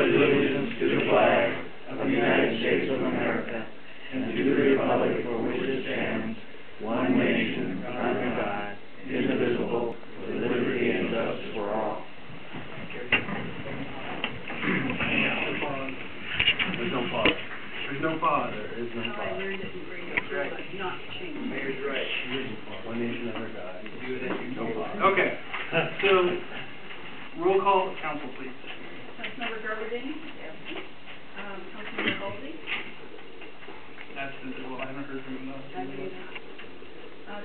allegiance to the flag of the United States of America and to the republic for which it stands, one nation, under God, indivisible, with liberty and justice for all. There's no pause. There's no pause. There is no pause. I learned it in grade school, Right. but not to change. Mayor's right. One nation under God. Do it as you No do. pause. Okay, so roll call, council, please. Councilmember Garberding? Yes. Councilmember Halsey? Absent as well, I haven't heard from him.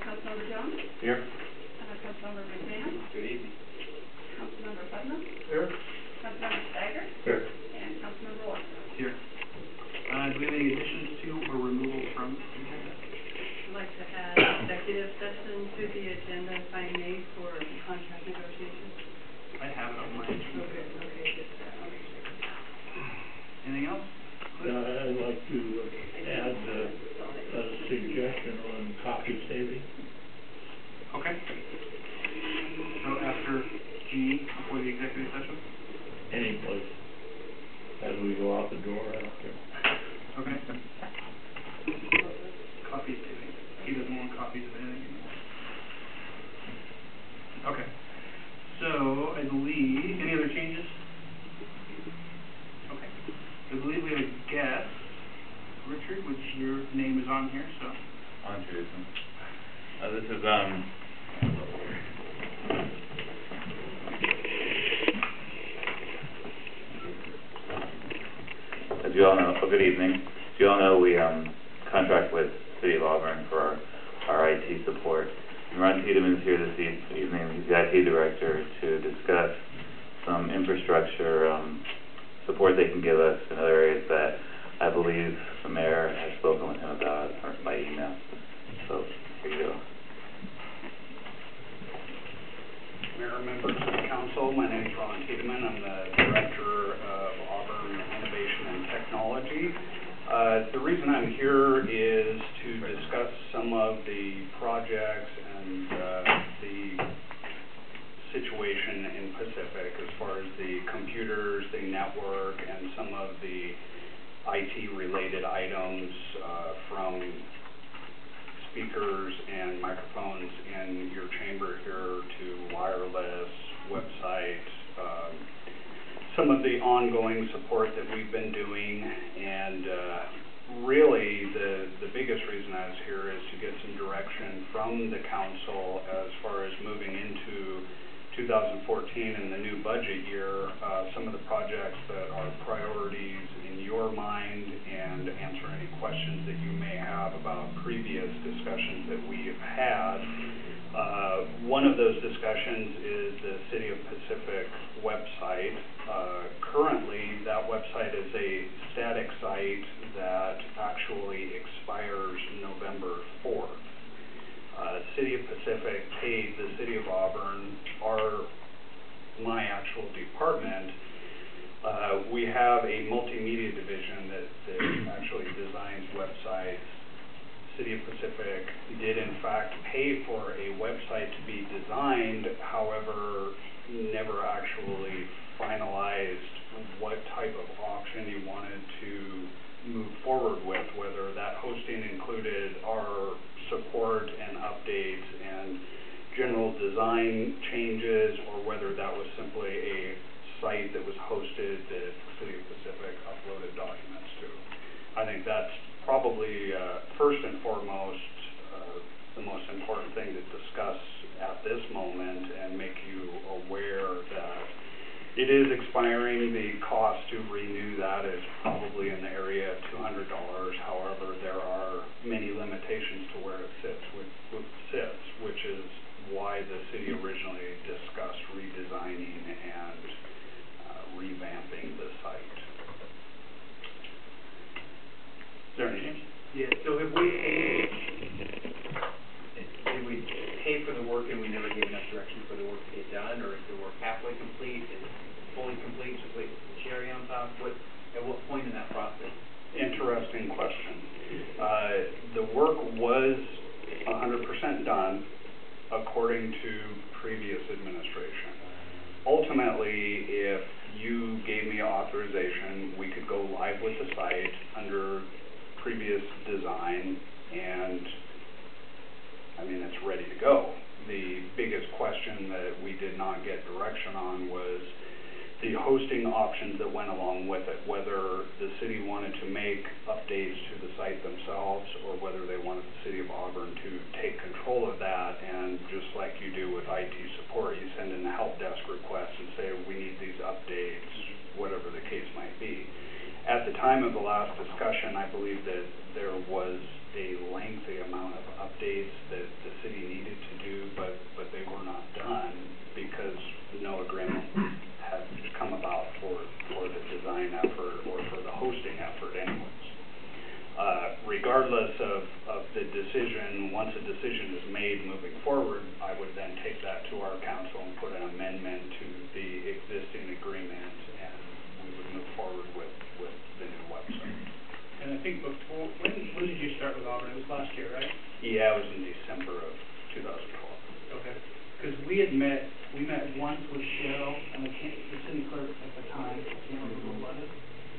Councilmember Jones? Here. Councilmember McMahon? Good evening. Councilmember Putnam? Here. Councilmember Stagger? Here. And Councilmember Watson. Here. Do we have any additions to or removal from the agenda? I'd like to add executive session to the agenda, if I may, for contract negotiations. I have it on mine. Okay, good. Anything else? I'd like to add a suggestion on copy saving. Okay. So after G, before the executive session? Any place. As we go out the door, I don't care. Okay. Copy saving. He doesn't want copies of anything anymore. Okay. So, I believe, any other changes? Okay. I believe we have a guest, Richard, which your name is on here, so. I'll introduce him. This is, as you all know, good evening. As you all know, we contract with City of Auburn for our IT support. And Ron Tiedemann is here this evening. He's the IT director to discuss some infrastructure support they can give us in other areas that I believe the mayor has spoken with him about by email. So here you go. Mayor, members of the council, my name is Ron Tiedemann. I'm the director of Auburn Innovation and Technology. The reason I'm here is to discuss some of the projects and the situation in Pacific as far as the computers, the network, and some of the IT-related items from speakers and microphones in your chamber here to wireless, website, some of the ongoing support that we've been doing, and really the biggest reason I was here is to get some direction from the council as far as moving into 2014 and the new budget year, some of the projects that are priorities in your mind, and answer any questions that you may have about previous discussions that we have had. One of those discussions is the City of Pacific website. Currently, that website is a static site that actually expires November 4th. City of Pacific paid the City of Auburn, my actual department. We have a multimedia division that actually designs websites. City of Pacific did in fact pay for a website to be designed, however, never actually finalized what type of option you wanted to move forward with, whether that hosting included our support and updates and general design changes, or whether that was simply a site that was hosted that City of Pacific uploaded documents to. I think that's probably first and foremost the most important thing to discuss at this moment and make you aware that it is expiring. The cost to renew that is probably in the area of $200. However, there are many limitations to where it sits, which is why the city originally discussed redesigning and revamping the site. Is there any change? Yeah, so if we pay for the work and we never gave enough direction for the work to get done, or is the work halfway complete, is it fully complete, just wait for the cherry on top? At what point in that process? Interesting question. The work was 100% done according to previous administration. Ultimately, if you gave me authorization, we could go live with the site under previous design, and, I mean, it's ready to go. The biggest question that we did not get direction on was the hosting options that went along with it, whether the city wanted to make updates to the site themselves, or whether they wanted the city of Auburn to take control of that, and just like you do with IT support, you send in the help desk request and say, we need these updates, whatever the case might be. At the time of the last discussion, I believe that there was a lengthy amount of updates that the city needed to do, but they were not done because no agreement had come about for the design effort or for the hosting effort anyways. Regardless of the decision, once a decision is made moving forward, I would then take that to our council and put an amendment to the existing agreement, and we would move forward with the new website. And I think before, when did you start with Auburn? It was last year, right? Yeah, it was in December of 2012. Okay. Because we met once with Cheryl and the city clerk at the time, I can't remember who it was.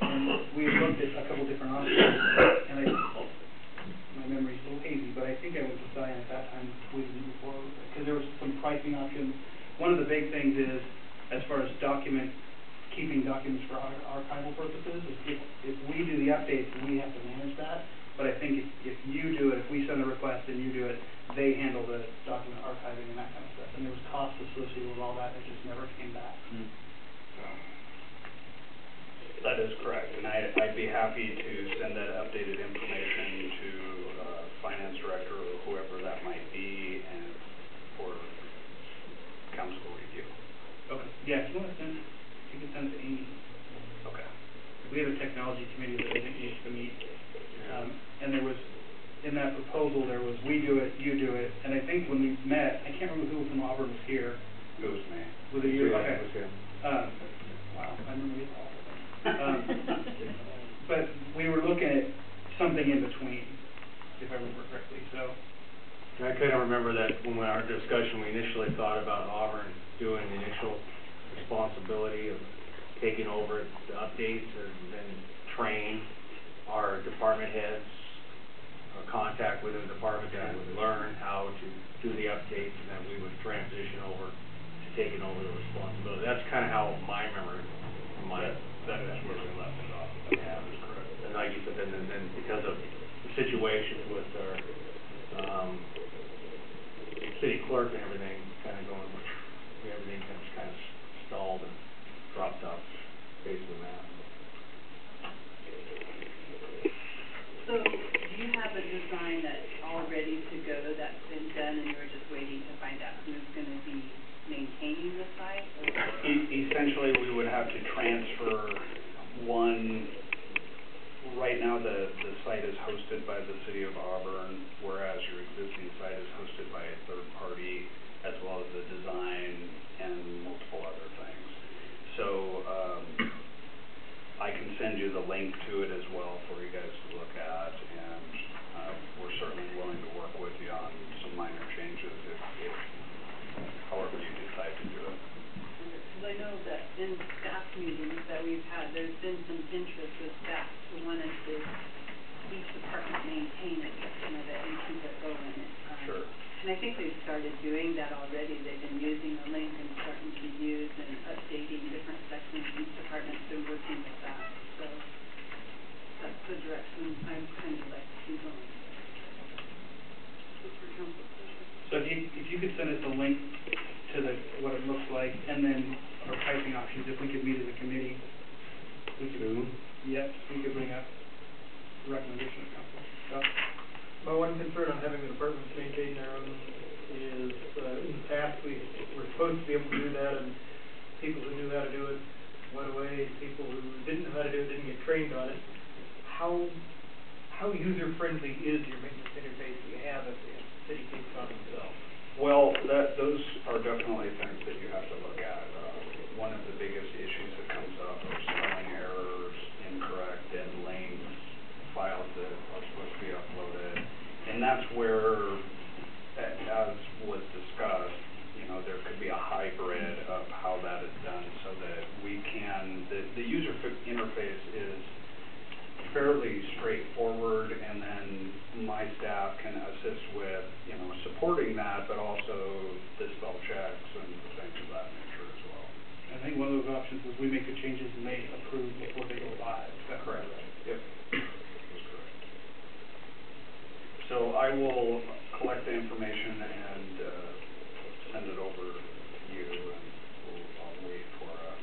And we had looked at a couple different options, and my memory's a little hazy, but I think I went to Zion at that time, we didn't move forward with it, because there was some pricing options. One of the big things is, as far as keeping documents for archival purposes, if we do the updates, we have to manage that. But I think if you do it, if we send a request and you do it, they handle the document archiving and that kind of stuff. And there was costs associated with all that just never came back. So. That is correct, and I'd be happy to send that updated information to finance director or whoever that might be, and for council review. Okay. Yeah, if you want to send, you can send it to Amy. Okay. We have a technology committee that I think needs to meet. And there was, in that proposal, there was, we do it, you do it. And I think when we met, I can't remember who from Auburn was here. It was me. Was it you? Yeah, Okay. it was him. Wow, my memory is awful. But we were looking at something in between, if I remember correctly, so. I kind of remember that when our discussion, we initially thought about Auburn doing the initial responsibility of taking over the updates and then train our department heads, contact within the department that would learn how to do the updates, and then we would transition over to taking over the responsibility. That's kind of how my memory, That is where we left it off. yeah, that is correct. And like you said, then because of the situations with our city clerk and everything kind of going, everything kind of stalled and dropped off face of the map. So, do you have a design that's all ready to go, that's been done, and you were just waiting to find out who's going to be maintaining the site? Essentially, we would have to transfer one. Right now, the site is hosted by the city of Auburn, whereas your existing site is hosted by a third party, as well as the design and multiple other things. So I can send you the link to it as well for you guys to look at, and we're certainly willing to work with you on some minor changes if however you decide to do it. Because I know that in staff meetings that we've had, there's been some interest with staff to want us to each department maintain a section of it and keep it going. Sure. And I think they've started doing that already. They've been using the link and starting to use and updating different sections. Each department's been working with that. So that's the direction I'd kind of like to see going. Just for council pleasure. So if you could send us a link to what it looks like, and then our pricing options, if we could meet as a committee, we could. Soon? Yes, we could bring up the recommendation of council. So, My one concern on having the departments maintain their own is, in the past, we were supposed to be able to do that, and people who knew how to do it went away, and people who didn't know how to do it didn't get trained on it. How user-friendly is your maintenance interface that you have if the city takes it on themselves? Well, those are definitely things that you have to look at. One of the biggest issues that comes up are spelling errors, incorrect dead links, files that are supposed to be uploaded. And that's where, as was discussed, there could be a hybrid of how that is done so that we can place is fairly straightforward, and then my staff can assist with, supporting that, but also the spell checks and things of that nature as well. I think one of those options is we make the changes and they approve before they go live. Is that Correct. right? Yep, that's correct. So I will collect the information and send it over to you, and I'll wait for a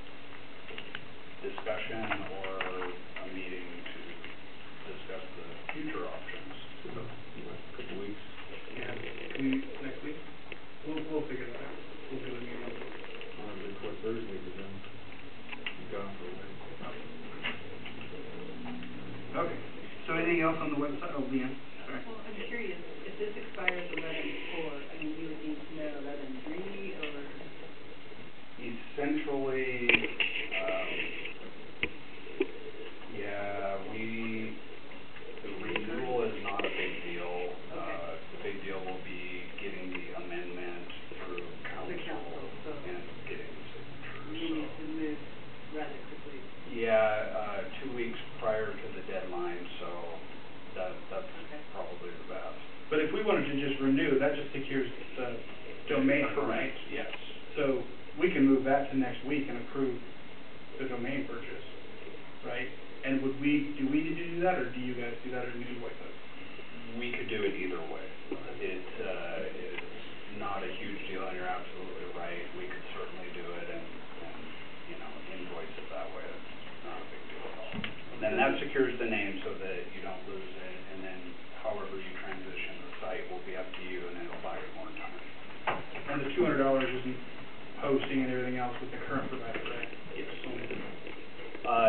discussion or a meeting to discuss the future options. Couple weeks. Yeah. Next week? We'll figure that out. We'll do a meeting. Before Thursday, because then I'm gone for a wedding. Okay. So anything else on the website? Oh, Leanne, sorry. Well, I'm curious, if this expires 11/4, I mean, you would need to know 11/3, or? Essentially, the renewal is not a big deal. The big deal will be getting the amendment through The council, so and getting the signatures. you need to move rather quickly. Yeah, 2 weeks prior to the deadline, so that's Okay. probably the best. But if we wanted to just renew, that just secures the domain, right? Correct, yes. So we can move that to next week and approve the domain purchase, right? And do we need to do that, or do you guys do that, or do you invoice us? We could do it either way. It is not a huge deal, and you're absolutely right. We could certainly do it and invoice it that way. It's not a big deal at all. And then that secures the name so that you don't lose it, and then however you transition the site will be up to you, and it'll buy you more time. And the $200 isn't hosting and everything else with the current provider, right? Yes.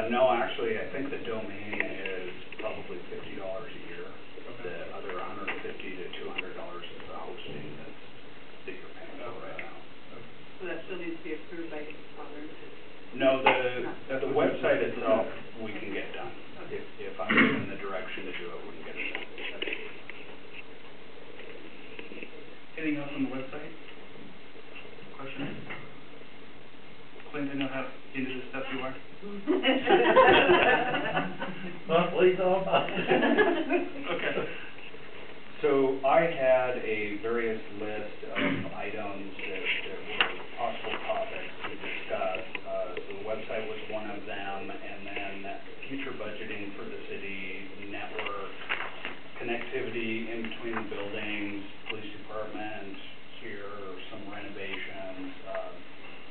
No, actually, I think the domain is probably $50 a year. Okay. The other $150 to $200 is the hosting that you're paying for right now. Okay. So that still needs to be approved by Auburn? No, the website itself, we can get done. If I'm given the direction to do it, we can get it done. Anything else on the website? Questions? Clint, I know how into this stuff you are. Well, please don't. Okay. So I had a various list of items that were possible topics to discuss. The website was one of them, and then future budgeting for the city, network, connectivity in between the buildings, police department here, some renovations.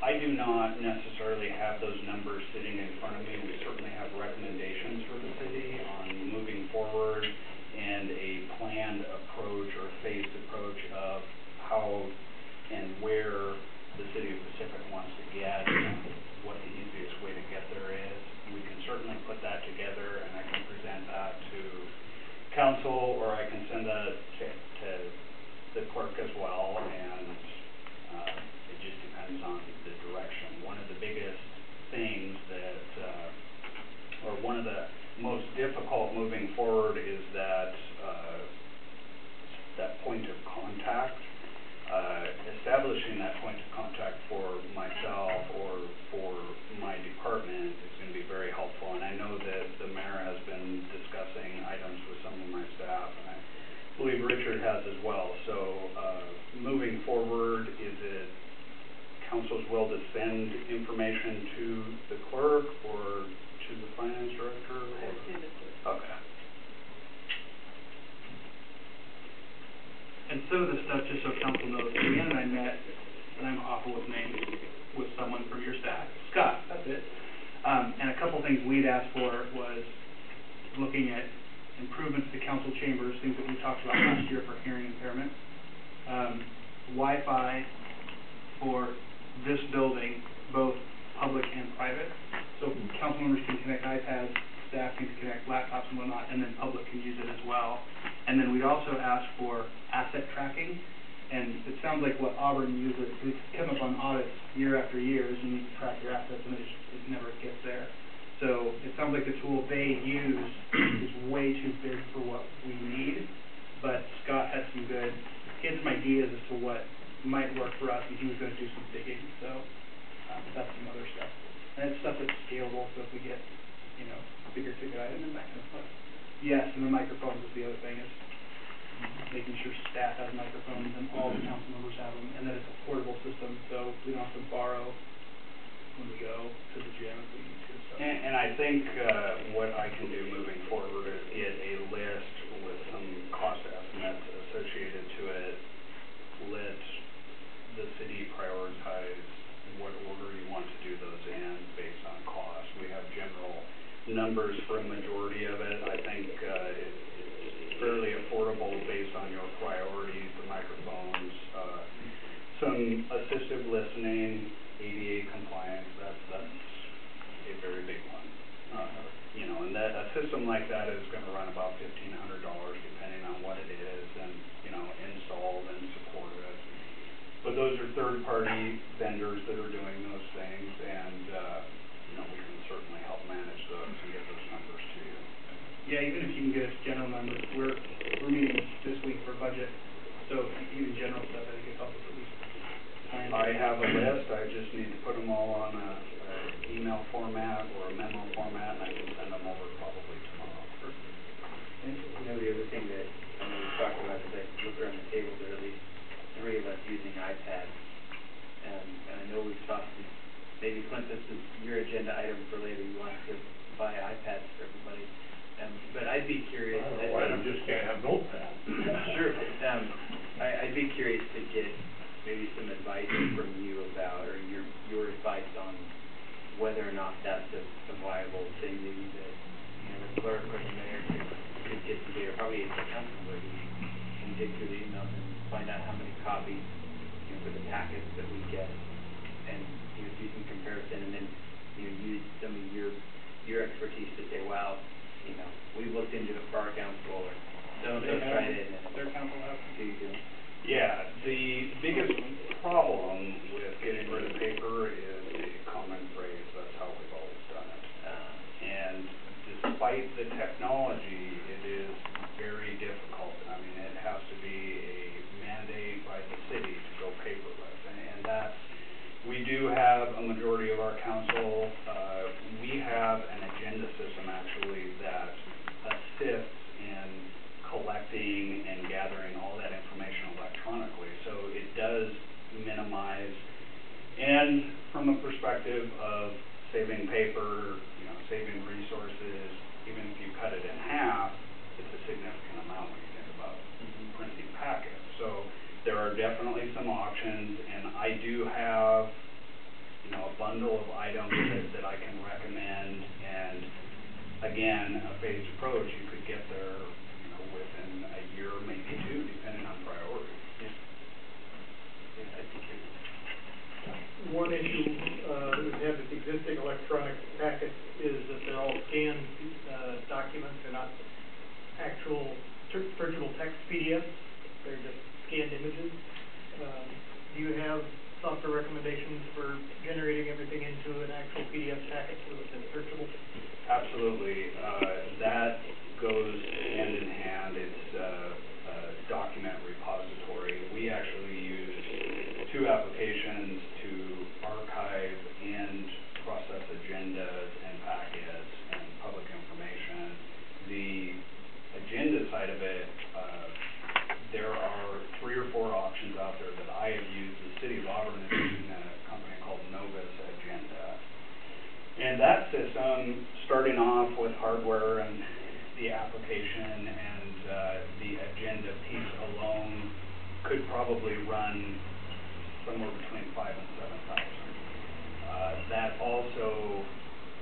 I do not necessarily have those numbers sitting in front of me. We certainly have recommendations for the city on moving forward and a planned approach or phased approach of how and where the city of Pacific wants to get, what the easiest way to get there is. We can certainly put that together, and I can present that to council, or I can send that to the clerk as well, and it just depends on the direction. One of the biggest things or one of the most difficult moving forward is that point of contact. Establishing that point of contact for myself or for my department is going to be very helpful, and I know that the mayor has been discussing items with some of my staff, and I believe Richard has as well. So moving forward, is it council's will to send information to the clerk or to the finance director? I would say the clerk. Okay. And some of the stuff, just so council knows, Leanne and I met, and I'm awful with names, with someone from your staff, Scott, that's it. And a couple things we'd asked for was looking at improvements to council chambers, things that we talked about last year for hearing impairment. Wi-Fi for this building, both public and private. So council members can connect iPads, staff can connect laptops and whatnot, and then public can use it as well. And then we'd also ask for asset tracking, and it sounds like what Auburn uses, we come up on audits year after year, is you need to track your assets, and it never gets there. So it sounds like the tool they use is way too big for what we need, but Scott had he had some ideas as to what might work for us, and he was going to do some digging, so that's some other stuff. And it's stuff that's scalable, so if we get you know, bigger ticket items. And the microphone. Yes, and the microphones is the other thing, is making sure staff has microphones and all the council members have them, and that it's a portable system, so we don't have to borrow when we go to the gym if we need to, so. And I think, what I can do moving forward is get a list with some cost estimates associated to it. Let the city prioritize what order you want to do those in based on cost. We have general numbers for a majority of it. I think, it's fairly affordable based on your priorities, the microphones, some assistive listening, ADA compliance, that's a very big one. You know, and that, a system like that is gonna run about $1,500 depending on what it is and, you know, installed and supported. But those are third-party vendors that are doing those things, and, you know, we can certainly help manage those and get those numbers to you. Yeah, even if you can get us general numbers, we're meeting this week for budget, so even general stuff, I think it'd help us at least plan. I have a list, I just need to put them all on a email format or a memo format, and I can send them over probably tomorrow. Thank you. You know, the other thing that I know we've talked about is I look around the table, there are at least 3 of us using iPads. And I know we've talked, maybe Clint, this is your agenda item for later, you want to buy iPads for everybody. But I'd be curious. Why you just can't have notepads? Sure. I'd be curious to get maybe some advice from you about, or your advice on whether or not that's a viable thing, maybe that, you know, the clerk or the mayor could get together, probably a council member, and dig through the emails and find out how many copies, you know, for the packets that we get, and, you know, do some comparison, and then, you know, use some of your expertise to say, wow, you know, we've looked into it for our council, or so-and-so tried it, and Their council has. do you do it? Yeah, the biggest problem with getting rid of paper is the common phrase, that's how we've always done it. And despite the technology, it is very difficult. I mean, it has to be a mandate by the city to go paperless, and that's, we do have a majority of our council, we have an agenda system actually that assists in collecting and gathering all that information electronically, so it does minimize, and from a perspective of saving paper, you know, saving resources, even if you cut it in half, it's a significant amount when you think about printing packets. So there are definitely some options, and I do have, you know, a bundle of items that I can recommend, and again, a phased approach, you could get there, you know, within a year, maybe 2, depending on priority. Yeah, I'd be curious. One issue that we've had with existing electronic packets is that they're all scanned documents. They're not actual searchable text PDFs. They're just scanned images. Do you have software recommendations for generating everything into an actual PDF packet so that it's searchable? Absolutely. That goes hand in hand. It's a document repository. We actually use 2 applications to archive and process agendas and packets and public information. The agenda side of it, there are 3 or 4 options out there that I have used. The City of Auburn is using a company called Novus Agenda. And that system, starting off with hardware and the application and the agenda piece alone, could probably run somewhere between $5,000 and $7,000. That also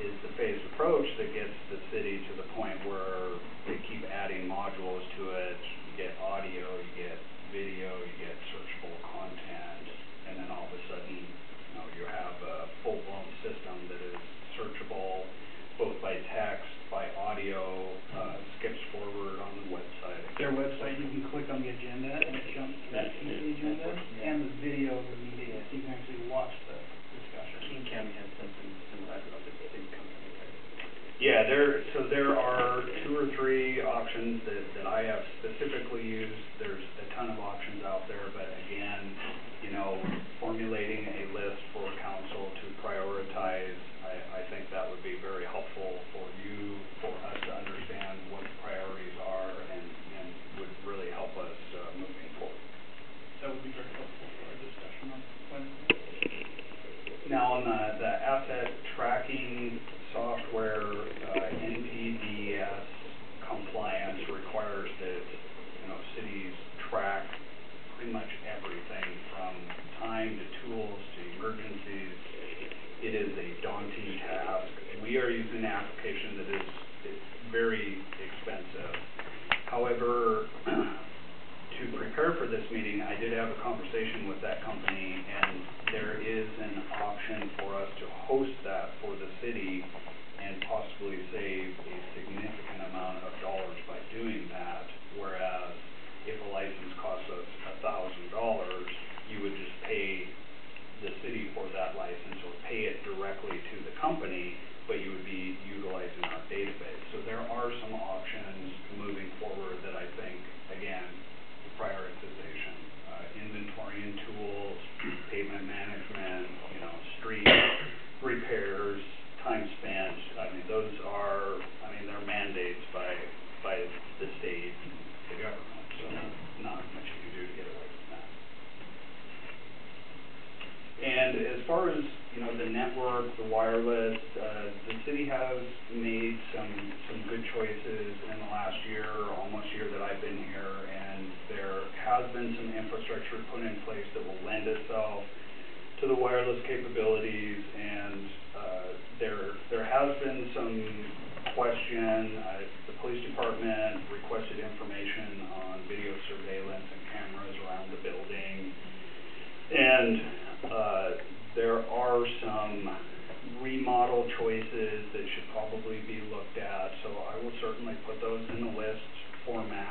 is the phased approach that gets the city to the point where they keep adding modules to it. You get audio, you get video, you get searchable content, and then all of a sudden, you know, you have a full-blown system that is searchable both by text, by audio, skips forward on the website. Their website, you can click on the agenda and it jumps to that piece of the agenda and the video of the meeting, so you can actually watch the discussion. King County has something similar, I don't know if it's the same company, but. Yeah, there are 2 or 3 options that I have specifically used. There's a ton of options out there, but again, you know, formulating a list for council to prioritize, I think that would be very helpful for you wireless, the city has made some good choices in the last year, almost year that I've been here, and there has been some infrastructure put in place that will lend itself to the wireless capabilities, and there has been some question. The police department requested information on video surveillance and cameras around the building, and there are some remodel choices that should probably be looked at, so I will certainly put those in the list format